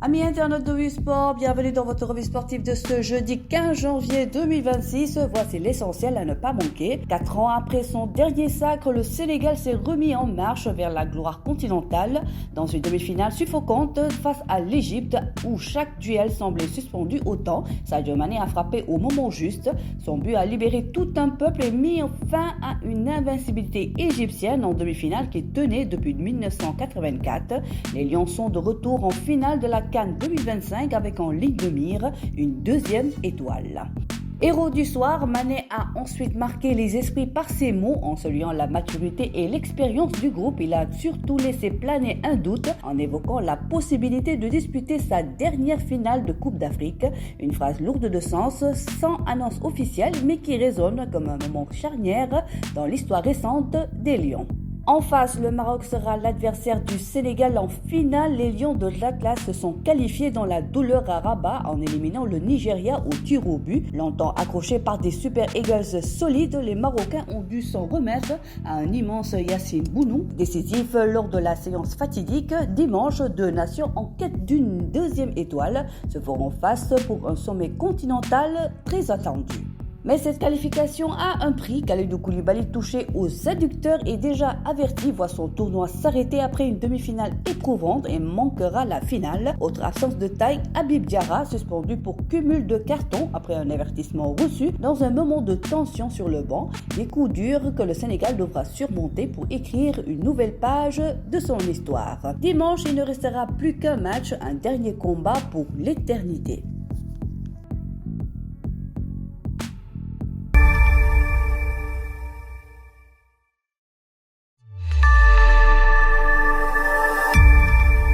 Amis internautes de Wii Sport, bienvenue dans votre revue sportive de ce jeudi 15 janvier 2026. Voici l'essentiel à ne pas manquer. 4 ans après son dernier sacre, le Sénégal s'est remis en marche vers la gloire continentale dans une demi-finale suffocante face à l'Égypte où chaque duel semblait suspendu au temps. Sadio Mané a frappé au moment juste. Son but a libéré tout un peuple et mis fin à une invincibilité égyptienne en demi-finale qui tenait depuis 1984. Les Lions sont de retour en finale de la CAN 2025 avec en ligne de mire une deuxième étoile. Héros du soir, Mané a ensuite marqué les esprits par ses mots en saluant la maturité et l'expérience du groupe. Il a surtout laissé planer un doute en évoquant la possibilité de disputer sa dernière finale de Coupe d'Afrique. Une phrase lourde de sens, sans annonce officielle, mais qui résonne comme un moment charnière dans l'histoire récente des Lions. En face, le Maroc sera l'adversaire du Sénégal en finale. Les Lions de l'Atlas se sont qualifiés dans la douleur à Rabat en éliminant le Nigeria au tir au but. Longtemps accrochés par des Super Eagles solides, les Marocains ont dû s'en remettre à un immense Yassine Bounou. Décisif lors de la séance fatidique, dimanche, deux nations en quête d'une deuxième étoile se feront face pour un sommet continental très attendu. Mais cette qualification a un prix. Kalidou Koulibaly, touché aux adducteurs et déjà averti, voit son tournoi s'arrêter après une demi-finale éprouvante et manquera la finale. Autre absence de taille, Habib Diarra, suspendu pour cumul de cartons après un avertissement reçu dans un moment de tension sur le banc. Des coups durs que le Sénégal devra surmonter pour écrire une nouvelle page de son histoire. Dimanche, il ne restera plus qu'un match, un dernier combat pour l'éternité.